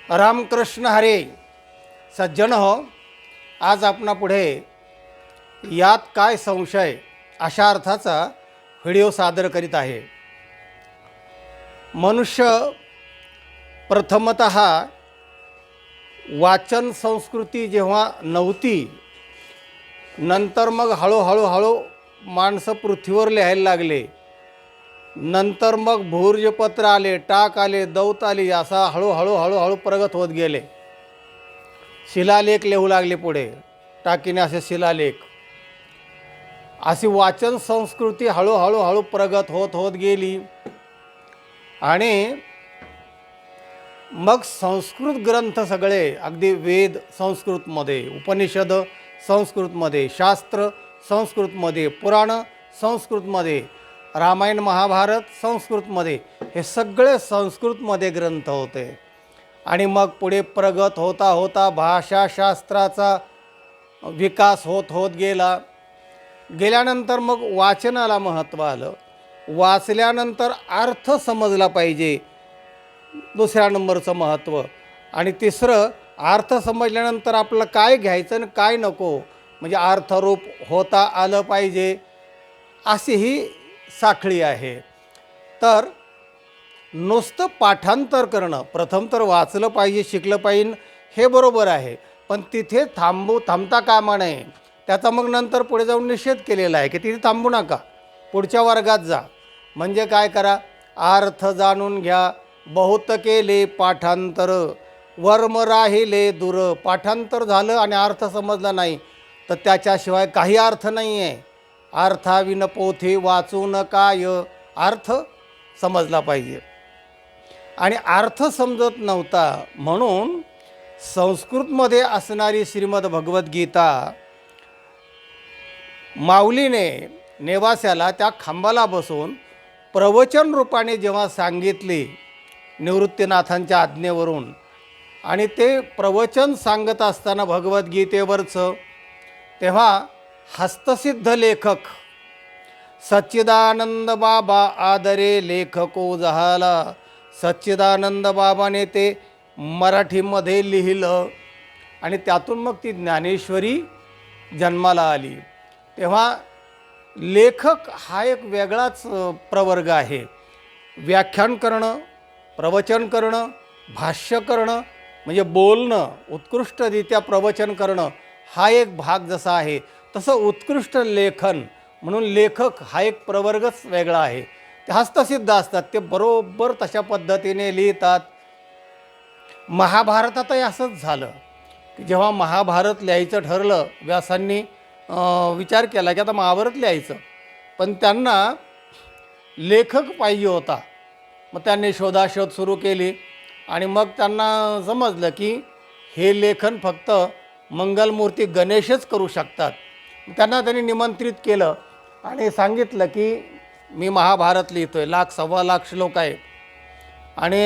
रामकृष्ण हरे. सज्जन हो, आज आपणा पुढे यात काय संशय अशा अर्थाचा व्हिडिओ सादर करीत आहे. मनुष्य प्रथमतः वाचन संस्कृती जेव्हा नव्हती, नंतर मग हळूहळू माणसं पृथ्वीवर लिहायला लागले. नंतर मग भूर्जपत्र आले, टाक आले, दौत आली, असा हळूहळू प्रगत होत गेले. शिलालेख लिहू लागले पुढे, टाकीने असे शिलालेख. अशी वाचन संस्कृती हळूहळू प्रगत होत गेली. आणि मग संस्कृत ग्रंथ सगळे, अगदी वेद संस्कृतमध्ये, उपनिषद संस्कृतमध्ये, शास्त्र संस्कृतमध्ये, पुराण संस्कृतमध्ये, रामायण महाभारत संस्कृतमध्ये, हे सगळे संस्कृतमध्ये ग्रंथ होते. आणि मग पुढे प्रगत होता भाषाशास्त्राचा विकास होत गेल्यानंतर मग वाचनाला महत्त्व आलं. वाचल्यानंतर अर्थ समजला पाहिजे, दुसऱ्या नंबरचं महत्त्व. आणि तिसरं, अर्थ समजल्यानंतर आपलं काय घ्यायचं आणि काय नको, म्हणजे अर्थरूप होता आलं पाहिजे, अशी ही साखळी आहे. तर नुसतं पाठांतर करणं, प्रथम तर वाचलं पाहिजे, शिकलं पाहिजे, हे बरोबर आहे. पण तिथे थांबता कामा नये. त्याचा मग नंतर पुढे जाऊन निषेध केलेला आहे की तिथे थांबू नका, पुढच्या वर्गात जा. म्हणजे काय करा, अर्थ जाणून घ्या. बहुत केले पाठांतर, वर्म राहिले दूर. पाठांतर झालं आणि अर्थ समजला नाही तर त्याच्याशिवाय काही अर्थ नाही आहे. अर्थाविन पोथे वाचून काय, अर्थ समजला पाहिजे. आणि अर्थ समजत नव्हता म्हणून संस्कृतमध्ये असणारी श्रीमद भगवद्गीता माऊलीने नेवास्याला त्या खांबाला बसून प्रवचन रूपाने जेव्हा सांगितली निवृत्तीनाथांच्या आज्ञेवरून, आणि ते प्रवचन सांगत असताना भगवद्गीतेवरचं, तेव्हा हस्तसिद्ध लेखक सच्चिदानंद बाबा आदरे लेखको जहाला, सच्चिदानंद बाबाने ते मराठीमध्ये लिहिलं आणि त्यातून मग ती ज्ञानेश्वरी जन्माला आली. तेव्हा लेखक हा एक वेगळाच प्रवर्ग आहे. व्याख्यान करणं, प्रवचन करणं, भाष्य करणं, म्हणजे बोलणं, उत्कृष्टरित्या प्रवचन करणं, हा एक भाग जसा आहे, तसं उत्कृष्ट लेखन म्हणून लेखक हा एक प्रवर्गच वेगळा आहे. ते हस्तसिद्ध असतात, ते बरोबर तशा पद्धतीने लिहितात. महाभारतातही असंच झालं की जेव्हा महाभारत लिहायचं ठरलं, व्यासांनी विचार केला की आता महाभारत लिहायचं, पण त्यांना लेखक पाहिजे होता. मग त्यांनी शोधाशोध सुरू केली आणि मग त्यांना समजलं की हे लेखन फक्त मंगलमूर्ती गणेशच करू शकतात. त्यांना निमंत्रित केलं आणि सांगितलं की मी महाभारत लिहितो आहे, 1,00,000-1,25,000 श्लोक आहे आणि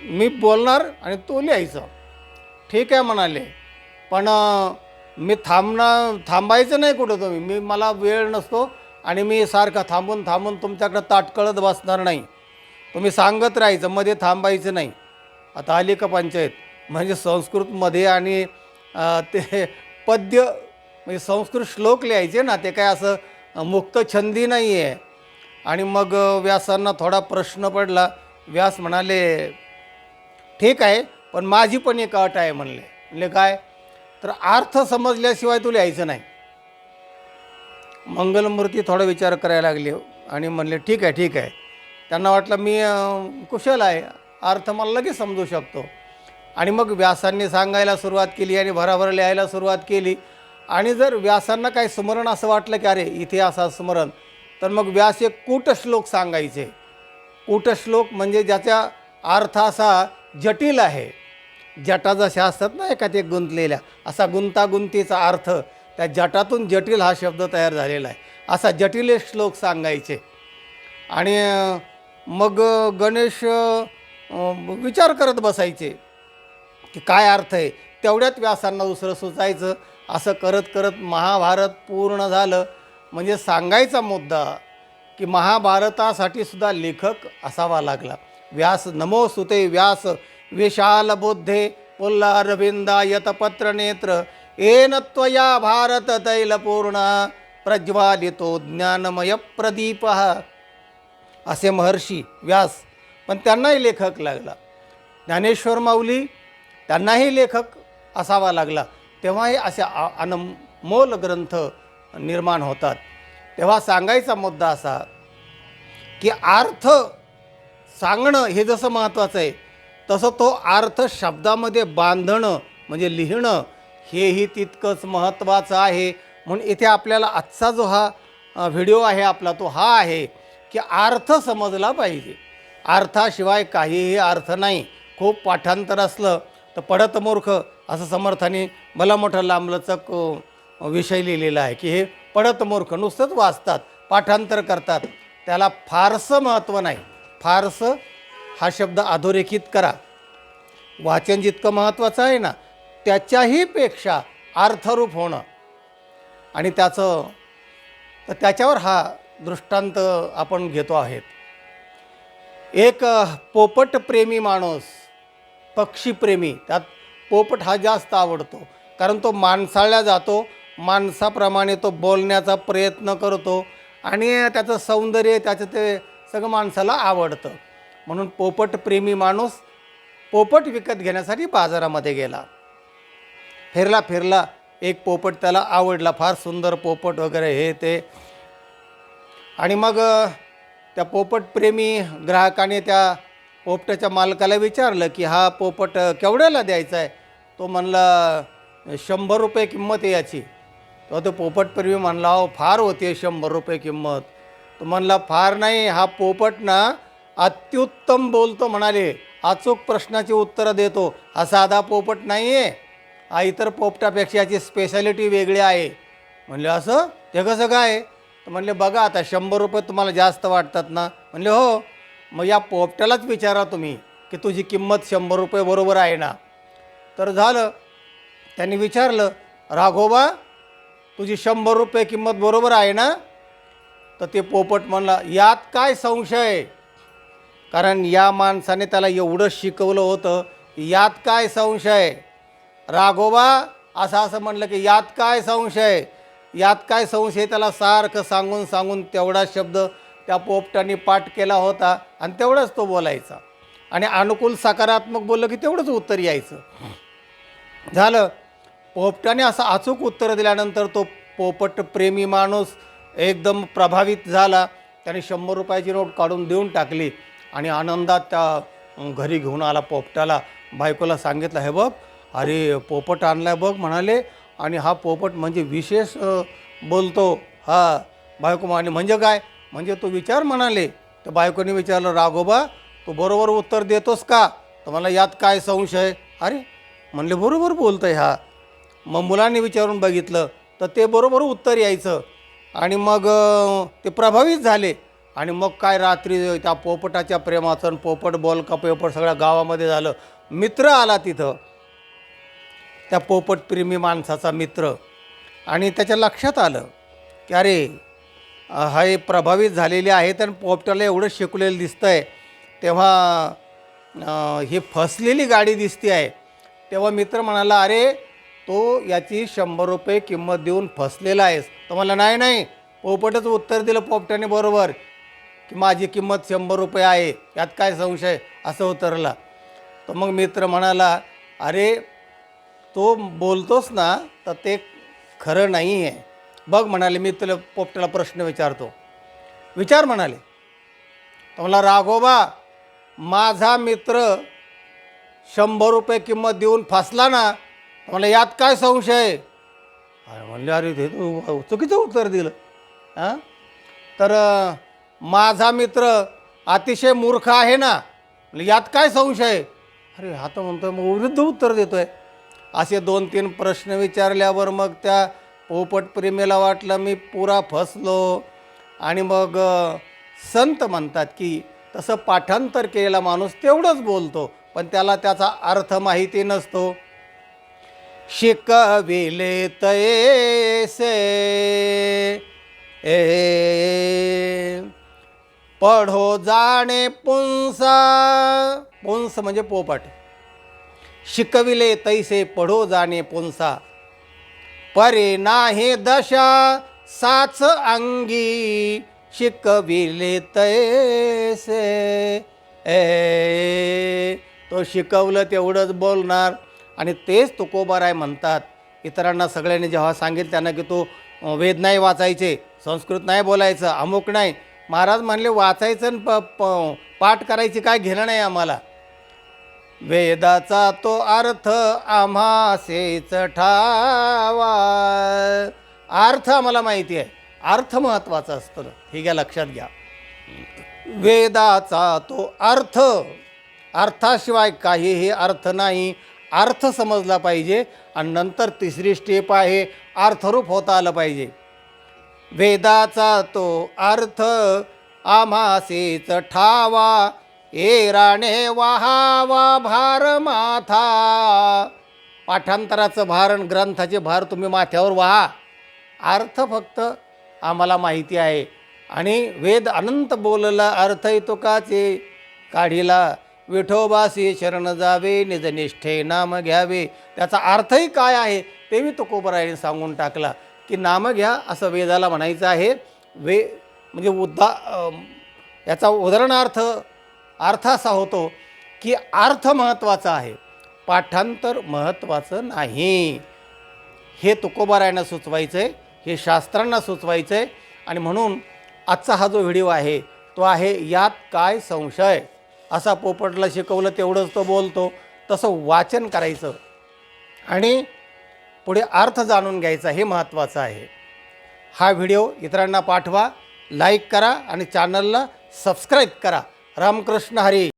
मी बोलणार आणि तो लिहायचं. ठीक आहे म्हणाले, पण मी थांबायचं नाही कुठं. मला वेळ नसतो आणि मी सारखं थांबून तुमच्याकडं ताटकळत बसणार नाही. तुम्ही सांगत राहायचं, मध्ये थांबायचं नाही. आता आली का पंचायत. म्हणजे संस्कृतमध्ये आणि ते पद्य म्हणजे संस्कृत श्लोक लिहायचे ना, ते काय असं मुक्त छंदी नाही आहे. आणि मग व्यासांना थोडा प्रश्न पडला. व्यास म्हणाले ठीक आहे, पण माझी पण एक अट आहे म्हणले काय, तर अर्थ समजल्याशिवाय तू लिहायचं नाही. मंगलमूर्ती थोडा विचार करायला लागले आणि म्हणले ठीक आहे. त्यांना वाटलं मी कुशल आहे, अर्थ मला लगेच समजू शकतो. आणि मग व्यासांनी सांगायला सुरुवात केली आणि भराभर लिहायला सुरुवात केली. आणि जर व्यासांना काही स्मरण असं वाटलं की अरे इथे असा स्मरण, तर मग व्यास एक कूटश्लोक सांगायचे. कूटश्लोक म्हणजे ज्याचा अर्थ असा जटिल आहे, जटा जशा असतात ना एखाद्या गुंतलेल्या, असा गुंतागुंतीचा अर्थ, त्या जटातून जटिल हा शब्द तयार झालेला आहे, असा जटिल श्लोक सांगायचे. आणि मग गणेश विचार करत बसायचे की काय अर्थ आहे. तेवढ्यात व्यासांना दुसरं सुचायचं. असं करत महाभारत पूर्ण झालं. म्हणजे सांगायचा मुद्दा की महाभारतासाठी सुद्धा लेखक असावा लागला. व्यास नमो सुते व्यास विशाल बुद्धे पुल्लारविंदायत पत्रनेत्र येन त्वया भारत तैलपूर्ण प्रज्वालितो ज्ञानमय प्रदीप, असे महर्षी व्यास. पण त्यांनाही लेखक लागला. ज्ञानेश्वर माऊली त्यांनाही लेखक असावा लागला. तेव्हाही असे अनमोल ग्रंथ निर्माण होतात. तेव्हा सांगायचा मुद्दा असा की अर्थ सांगणं हे जसं महत्त्वाचं आहे, तसं तो अर्थ शब्दामध्ये बांधणं म्हणजे लिहिणं हेही तितकंच महत्त्वाचं आहे. म्हणून इथे आपल्याला आजचा जो हा व्हिडिओ आहे आपला, तो हा आहे की अर्थ समजला पाहिजे. अर्थाशिवाय काहीही अर्थ नाही. खूप पाठांतर असलं तर पढत मूर्ख असं समर्थाने भला मोठा लांबलचक विषय लिहिलेला आहे की हे पढत मूर्ख नुसतंच वाचतात, पाठांतर करतात, त्याला फारसं महत्त्व नाही. फारसं हा शब्द अधोरेखित करा. वाचन जितकं महत्त्वाचं आहे ना, त्याच्याही पेक्षा अर्थरूप होणं आणि त्याच्यावर हा दृष्टांत आपण घेतो आहेत. एक पोपटप्रेमी माणूस, पक्षीप्रेमी, त्यात पोपट हा जास्त आवडतो. कारण तो माणसाळला जातो, माणसाप्रमाणे तो बोलण्याचा प्रयत्न करतो आणि त्याचं सौंदर्य, त्याचं ते सगळं माणसाला आवडतं. म्हणून पोपटप्रेमी माणूस पोपट विकत घेण्यासाठी बाजारामध्ये गेला. फिरला, एक पोपट त्याला आवडला, फार सुंदर पोपट वगैरे हे ते. आणि मग त्या पोपटप्रेमी ग्राहकाने त्या पोपटाच्या मालकाला विचारलं की हा पोपट केवढ्याला द्यायचा आहे? तो म्हणला 100 रुपये किंमत आहे याची. तो पोपटप्रेमी म्हणला, हो फार होते 100 रुपये किंमत. तो म्हणला फार नाही, हा पोपट ना अत्युत्तम बोलतो म्हणाले, अचूक प्रश्नाची उत्तरं देतो, हा साधा पोपट नाही आहे, हा इतर पोपटापेक्षा याची स्पेशालिटी वेगळी आहे. म्हणले असं ते कसं काय? तर म्हणले बघा आता 100 रुपये तुम्हाला जास्त वाटतात ना? म्हणले हो. मग या पोपट्यालाच विचारा तुम्ही की तुझी किंमत 100 रुपये बरोबर आहे ना? तर झालं, त्यांनी विचारलं, राघोबा तुझी 100 रुपये किंमत बरोबर आहे ना? तर ते पोपट म्हणला, यात काय संशय? कारण या माणसाने त्याला एवढं शिकवलं होतं, यात काय संशय? राघोबा असं म्हणलं की यात काय संशय, यात काय संशय, त्याला सारखं सांगून तेवढा शब्द त्या पोपटाने पाठ केला होता आणि तेवढंच तो बोलायचा. आणि अनुकूल सकारात्मक बोललं की तेवढंच उत्तर यायचं. झालं, पोपटाने असं अचूक उत्तर दिल्यानंतर तो पोपटप्रेमी माणूस एकदम प्रभावित झाला. त्याने 100 रुपयाची नोट काढून देऊन टाकली आणि आनंदात त्या घरी घेऊन आला पोपटाला. बायकोला सांगितलं, हे बघ अरे पोपट आणलाय बघ म्हणाले, आणि हा पोपट म्हणजे विशेष बोलतो. हा. बायको म्हणाली म्हणजे काय? म्हणजे तू विचार म्हणाले. तर बायकोने विचारलं, राघोबा तू बरोबर उत्तर देतोस का? तर मला यात काय संशय? अरे म्हणले बरोबर बोलतं आहे हा. मग मुलांनी विचारून बघितलं तर ते बरोबर उत्तर यायचं. आणि मग ते प्रभावित झाले. आणि मग काय रात्री त्या पोपटाच्या प्रेमाचं, पोपट बोल का पोपट सगळ्या गावामध्ये झालं. मित्र आला तिथं, त्या पोपटप्रेमी माणसाचा मित्र. आणि त्याच्या लक्षात आलं की अरे हे प्रभावित झालेले आहेत आणि पोपटाला एवढं शिकलेलं दिसतं आहे. तेव्हा ही फसलेली गाडी दिसते आहे. तेव्हा मित्र म्हणाला, अरे तो याची 100 रुपये किंमत देऊन फसलेला आहेस. तो मला नाही, पोपटच उत्तर दिलं पोपटाने बरोबर की माझी किंमत 100 रुपये आहे, यात काय संशय, असं उतरला. तर मग मित्र म्हणाला, अरे तो बोलतोस ना तर ते खरं नाही आहे. बघ म्हणाले, मी तुला पोपटाला प्रश्न विचारतो, विचार म्हणाले. तर मला, राघोबा माझा मित्र 100 रुपये किंमत देऊन फसला ना, मला यात काय संशय? अरे म्हणले, अरे ते तू चुकीचं उत्तर दिलं. हां. तर माझा मित्र अतिशय मूर्ख आहे ना, म्हणजे यात काय संशय? अरे हा तर म्हणतो मग विरुद्ध उत्तर देतो आहे. असे 2-3 प्रश्न विचारल्यावर मग त्या पोपटप्रेमीला वाटलं मी पुरा फसलो. आणि मग संत म्हणतात की तसं पाठांतर केलेला माणूस तेवढंच बोलतो, पण त्याला त्याचा अर्थ माहिती नसतो. शिकविले तैसे पढो जाणे पुंसा. पुंस म्हणजे पोपट. शिकविले तैसे पढो जाणे पुंसा, परे नाहे दशा साच अंगी, शिकविले तैसे. तो शिकवलं तेवढंच बोलणार. आणि तेच तुकोबाराय म्हणतात. इतरांना सगळ्यांनी जेव्हा सांगितलं त्यांना की तू वेद नाही वाचायचे, संस्कृत नाही बोलायचं, अमुक नाही, महाराज म्हणले वाचायचं आणि पाठ करायची काय घेणं नाही आम्हाला. वेदाचा तो अर्थ आम्हासेच ठावा. अर्थ आम्हाला माहिती आहे, अर्थ महत्त्वाचा असतो, हे घ्या लक्षात घ्या. वेदाचा तो अर्थ, अर्थाशिवाय काहीही अर्थ नाही. अर्थ समजला पाहिजे आणि नंतर तिसरी स्टेप आहे अर्थरूप होता आलं पाहिजे. वेदाचा तो अर्थ आम्हासेच ठावा, एराणे वाहावा भार माथा. पाठांतराचं भार, ग्रंथाचे भार तुम्ही माथ्यावर वाहा. अर्थ फक्त आम्हाला माहिती आहे. आणि वेद अनंत बोलला अर्थ येतो काचे, काढीला विठोबासी शरण जावे, निजनिष्ठे नाम घ्यावे. त्याचा अर्थही काय आहे ते मी तुकोबारायांनी सांगून टाकला की नाम घ्या असं वेदाला म्हणायचं आहे. म्हणजे याचा उदाहरणार्थ अर्थ असा होतो की अर्थ महत्त्वाचा आहे, पाठांतर महत्त्वाचं नाही. हे तुकोबारायांना सुचवायचं आहे, हे शास्त्रांना सुचवायचं आहे. आणि म्हणून आजचा हा जो व्हिडिओ आहे तो आहे यात काय संशय. असा पोपटला शिकवलं तेवढंच तो बोलतो, तसं वाचन करायचं आणि पुढे अर्थ जाणून घ्यायचा, हे महत्त्वाचं आहे. हा व्हिडिओ इतरांना पाठवा, लाईक करा आणि चॅनलला सबस्क्राईब करा. रामकृष्ण हरी.